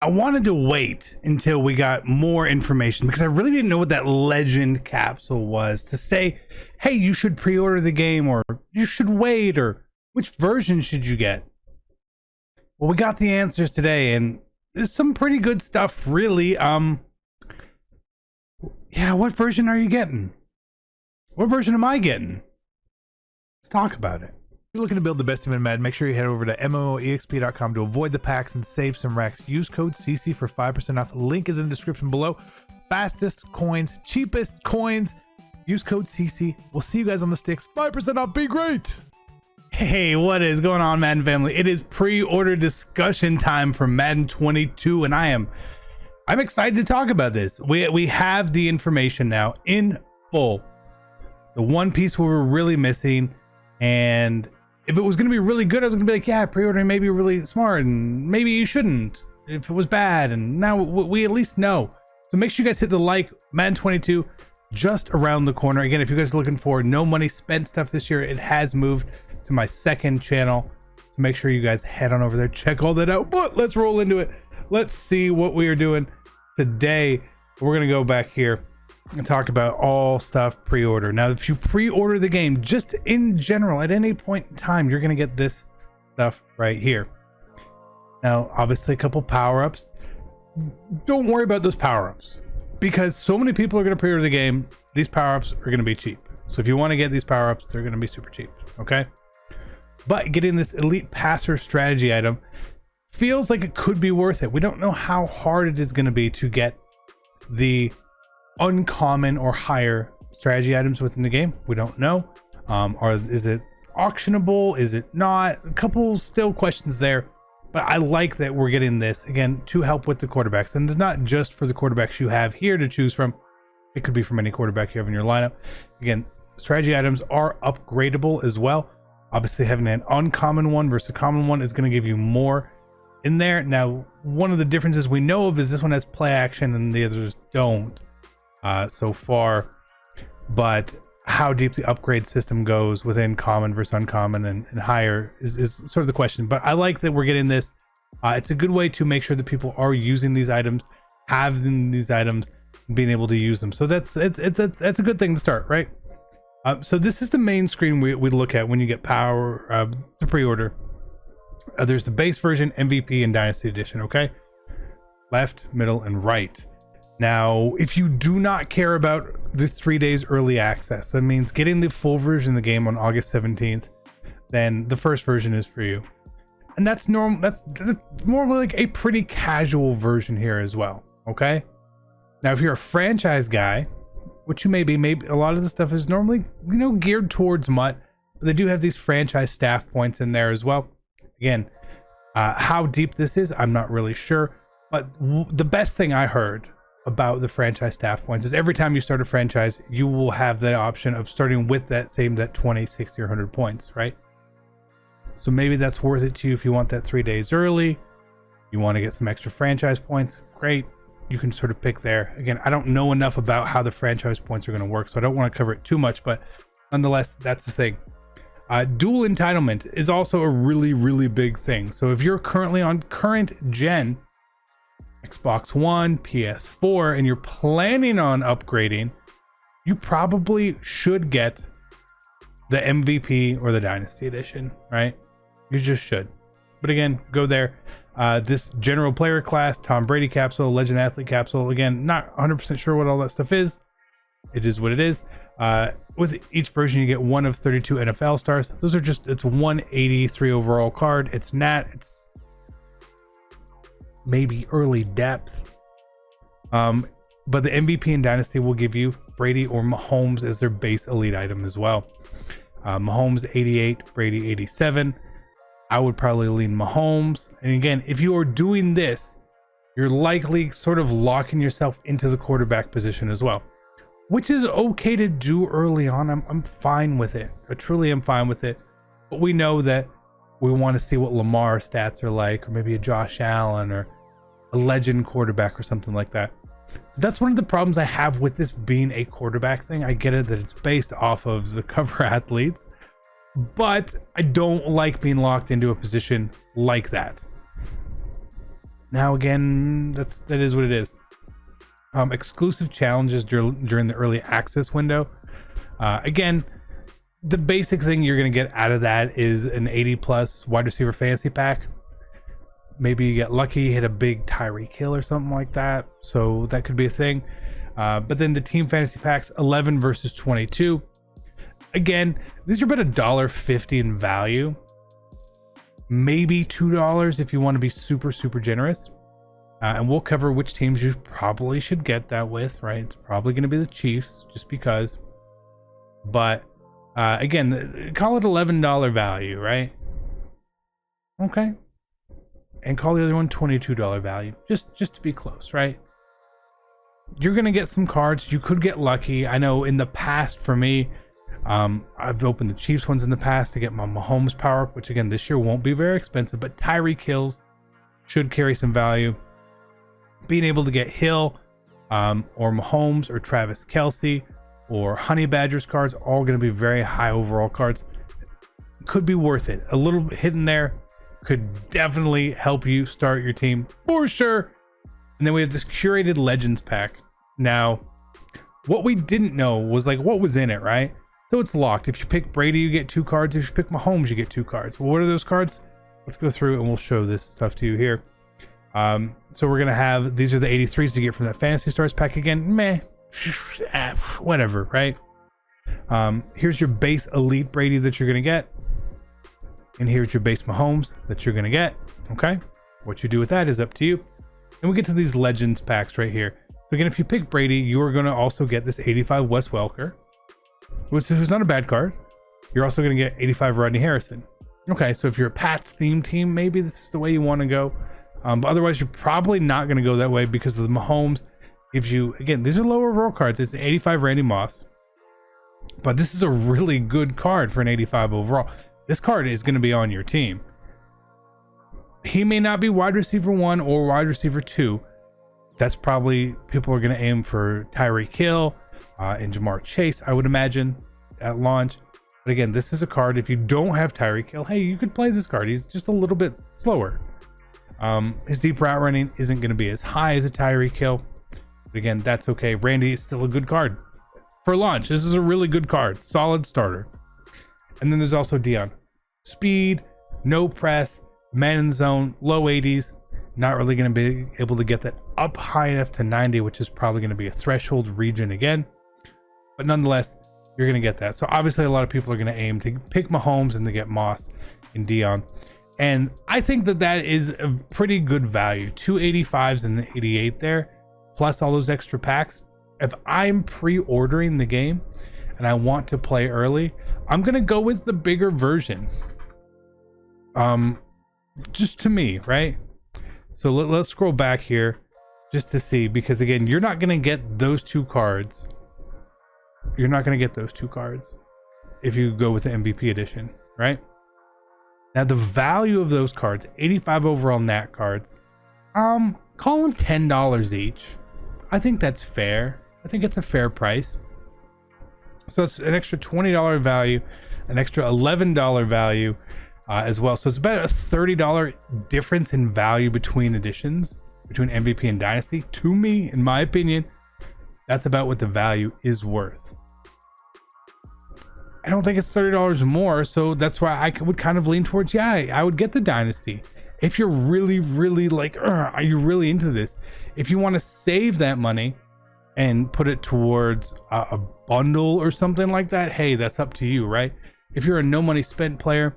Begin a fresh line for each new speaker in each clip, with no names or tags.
I wanted to wait until we got more information because I really didn't know what that legend capsule was to say, hey, you should pre-order the game, or you should wait, or which version should you get? Well, we got the answers today, and there's some pretty good stuff, really. Yeah, what version are you getting? What version am I getting? Let's talk about it. If you're looking to build the best team in Madden, make sure you head over to MMOEXP.com to avoid the packs and save some racks. Use code CC for 5% off. Link is in the description below. Fastest coins, cheapest coins. Use code CC. We'll see you guys on the sticks. 5% off. Be great. Hey, what is going on, Madden family? It is pre-order discussion time for Madden 22, and I'm excited to talk about this. We have the information now in full. The one piece we were really missing, and if it was going to be really good, I was going to be like, yeah, pre-ordering may be really smart, and maybe you shouldn't if it was bad, and now we at least know. So make sure you guys hit the like. Madden 22 just around the corner. Again, if you guys are looking for no money spent stuff this year, it has moved to my second channel, so make sure you guys head on over there, check all that out. But let's roll into it. Let's see what we are doing today. We're going to go back here and talk about all stuff pre-order. Now, if you pre-order the game, just in general, at any point in time, you're going to get this stuff right here. Now, obviously, a couple power-ups. Don't worry about those power-ups, because so many people are going to pre-order the game. These power-ups are going to be cheap. So if you want to get these power-ups, they're going to be super cheap. Okay. But getting this elite passer strategy item feels like it could be worth it. We don't know how hard it is going to be to get the uncommon or higher strategy items within the game. We don't know. Or is it auctionable? Is it not? A couple still questions there. But I like that we're getting this, again, to help with the quarterbacks. And it's not just for the quarterbacks you have here to choose from. It could be from any quarterback you have in your lineup. Again, strategy items are upgradable as well. Obviously, having an uncommon one versus a common one is going to give you more in there. Now, one of the differences we know of is this one has play action and the others don't so far. But how deep the upgrade system goes within common versus uncommon and higher is sort of the question. But I like that we're getting this. It's a good way to make sure that people are using these items, having these items, and being able to use them. So that's a good thing to start, right? So this is the main screen we look at when you get power to pre-order. There's the base version, MVP, and Dynasty Edition, okay? Left, middle, and right. Now, if you do not care about the 3 days early access, that means getting the full version of the game on August 17th, then the first version is for you. And that's normal. That's more like a pretty casual version here as well, okay? Now, if you're a franchise guy, which you may be, maybe a lot of the stuff is normally, geared towards MUT, but they do have these franchise staff points in there as well. Again, how deep this is, I'm not really sure, but the best thing I heard about the franchise staff points is every time you start a franchise, you will have the option of starting with that 20, 60, or 100 points, right? So maybe that's worth it to you if you want that 3 days early, you want to get some extra franchise points, great. You can sort of pick there. Again, I don't know enough about how the franchise points are going to work, so I don't want to cover it too much, but nonetheless, that's the thing. Dual entitlement is also a really, really big thing. So if you're currently on current gen, Xbox One, PS4, and you're planning on upgrading, you probably should get the MVP or the Dynasty Edition, right? You just should. But again, go there. This general player class, Tom Brady capsule, legend athlete capsule. Again, not 100% sure what all that stuff is. It is what it is. With each version, you get one of 32 NFL stars. Those are it's 183 overall card. It's not, it's maybe early depth. But the MVP and Dynasty will give you Brady or Mahomes as their base elite item as well. Mahomes 88, Brady 87. I would probably lean Mahomes. And again, if you are doing this, you're likely sort of locking yourself into the quarterback position as well, which is okay to do early on. I'm fine with it. I truly am fine with it. But we know that we want to see what Lamar stats are like, or maybe a Josh Allen or a legend quarterback or something like that. So that's one of the problems I have with this being a quarterback thing. I get it that it's based off of the cover athletes, but I don't like being locked into a position like that. Now again, that is what it is. Exclusive challenges during the early access window. Again, the basic thing you're going to get out of that is an 80 plus wide receiver fantasy pack. Maybe you get lucky, hit a big Tyreek Hill or something like that. So that could be a thing. But then the team fantasy packs, 11 versus 22. Again, these are about $1.50 in value. Maybe $2 if you want to be super, super generous. And we'll cover which teams you probably should get that with, right? It's probably going to be the Chiefs just because. But again, call it $11 value, right? Okay. And call the other one $22 value, just to be close, right? You're going to get some cards. You could get lucky. I know in the past for me, I've opened the Chiefs ones in the past to get my Mahomes power up, which again, this year won't be very expensive, but Tyreek Hills should carry some value. Being able to get Hill or Mahomes or Travis Kelce or Honey Badgers cards, all going to be very high overall cards. Could be worth it. A little hit in there could definitely help you start your team for sure. And then we have this curated Legends pack. Now, what we didn't know was like what was in it, right? So it's locked. If you pick Brady, you get 2 cards. If you pick Mahomes, you get 2 cards. Well, what are those cards? Let's go through and we'll show this stuff to you here. So we're gonna have, these are the 83s to get from that Fantasy Stars pack again. Meh, whatever, right? Here's your base Elite Brady that you're gonna get, and here's your base Mahomes that you're gonna get. Okay, what you do with that is up to you. And we get to these Legends packs right here. So again, if you pick Brady, you are gonna also get this 85 Wes Welker, which is not a bad card. You're also gonna get 85 Rodney Harrison. Okay, so if you're a Pats theme team, maybe this is the way you want to go. But otherwise, you're probably not going to go that way because of the Mahomes gives you, again, these are lower roll cards. It's an 85 Randy Moss. But this is a really good card for an 85 overall. This card is going to be on your team. He may not be wide receiver 1 or wide receiver 2. That's probably, people are going to aim for Tyreek Hill and Jamar Chase, I would imagine, at launch. But again, this is a card, if you don't have Tyreek Hill, hey, you could play this card. He's just a little bit slower. His deep route running isn't going to be as high as a Tyreek Hill. But again, that's okay. Randy is still a good card. For launch, this is a really good card. Solid starter. And then there's also Dion. Speed, no press, man in zone, low 80s. Not really going to be able to get that up high enough to 90, which is probably going to be a threshold region again. But nonetheless, you're going to get that. So obviously a lot of people are going to aim to pick Mahomes and to get Moss and Dion. And I think that is a pretty good value. 2 85s and the 88 there, plus all those extra packs. If I'm pre-ordering the game and I want to play early, I'm going to go with the bigger version. Just to me, right? So let's scroll back here just to see, because again, you're not going to get those 2 cards. You're not going to get those 2 cards if you go with the MVP edition, right? Now the value of those cards, 85 overall Nat cards, call them $10 each. I think that's fair. I think it's a fair price. So it's an extra $20 value, an extra $11 value as well. So it's about a $30 difference in value between editions, between MVP and Dynasty. To me, in my opinion, that's about what the value is worth. I don't think it's $30 more, so that's why I would kind of lean towards, yeah, I would get the Dynasty. If you're really, really like, are you really into this? If you want to save that money and put it towards a bundle or something like that, hey, that's up to you, right? If you're a no money spent player,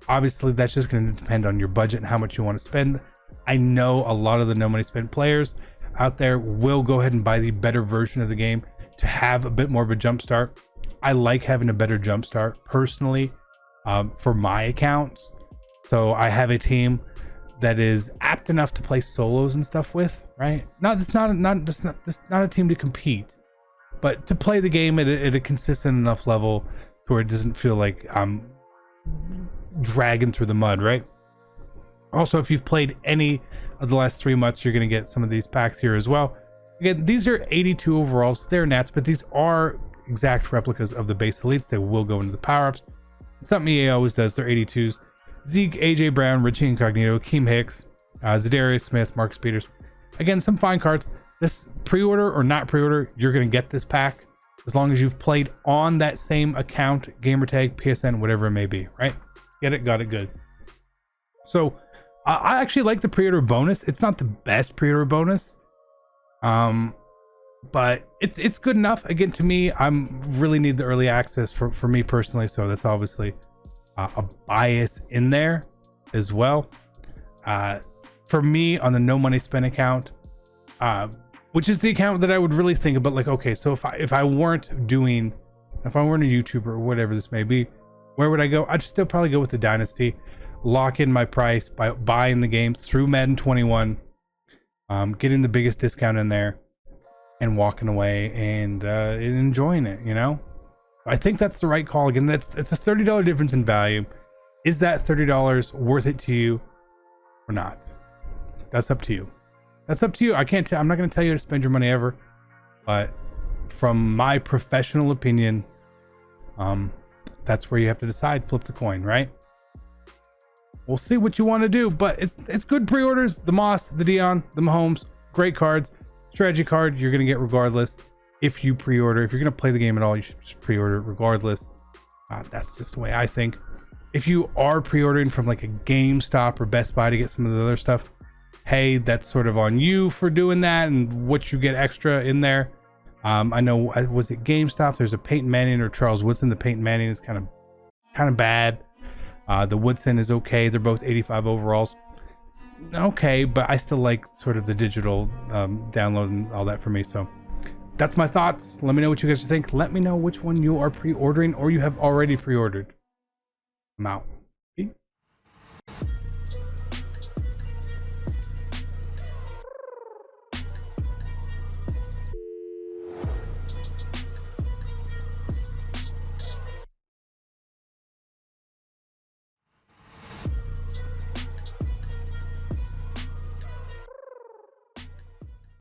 obviously that's just going to depend on your budget and how much you want to spend. I know a lot of the no money spent players out there will go ahead and buy the better version of the game to have a bit more of a jump start. I like having a better jump start personally for my accounts. So I have a team that is apt enough to play solos and stuff with, right? It's not a team to compete, but to play the game at a consistent enough level where it doesn't feel like I'm dragging through the mud, right? Also, if you've played any of the last 3 months, you're going to get some of these packs here as well. Again, these are 82 overalls. They're Nats, but these are exact replicas of the base elites. They will go into the power-ups. It's something EA always does. They're 82s. Zeke, AJ Brown, Richie Incognito, Keem Hicks, Zadarius Smith, Marcus Peters. Again, some fine cards. This pre-order or not pre-order, you're going to get this pack as long as you've played on that same account, gamertag, PSN, whatever it may be, right? Get it, got it, good. So I actually like the pre-order bonus. It's not the best pre-order bonus, but it's good enough. Again, to me, I'm really need the early access for me personally, so that's obviously a bias in there as well. For me, on the no money spent account, which is the account that I would really think about, like, okay, so if I weren't a YouTuber or whatever this may be, where would I go? I'd still probably go with the Dynasty, lock in my price by buying the game through Madden 21, getting the biggest discount in there, and walking away and enjoying it. You know, I think that's the right call. Again, it's a $30 difference in value. Is that $30 worth it to you or not? That's up to you. That's up to you. I'm not going to tell you to spend your money ever, but from my professional opinion, that's where you have to decide. Flip the coin, right? We'll see what you want to do, but it's good pre-orders. The Moss, the Dion, the Mahomes, great cards. Strategy card you're going to get regardless. If you pre-order, if you're going to play the game at all, you should just pre-order regardless. That's just the way I think. If you are pre-ordering from like a GameStop or Best Buy to get some of the other stuff, hey, that's sort of on you for doing that and what you get extra in there. I know, was it GameStop? There's a Peyton Manning or Charles Woodson. The Peyton Manning is kind of bad. The Woodson is okay. They're both 85 overalls. Okay, but I still like sort of the digital download and all that for me. So that's my thoughts. Let me know what you guys think. Let me know which one you are pre-ordering or you have already pre-ordered. I'm out.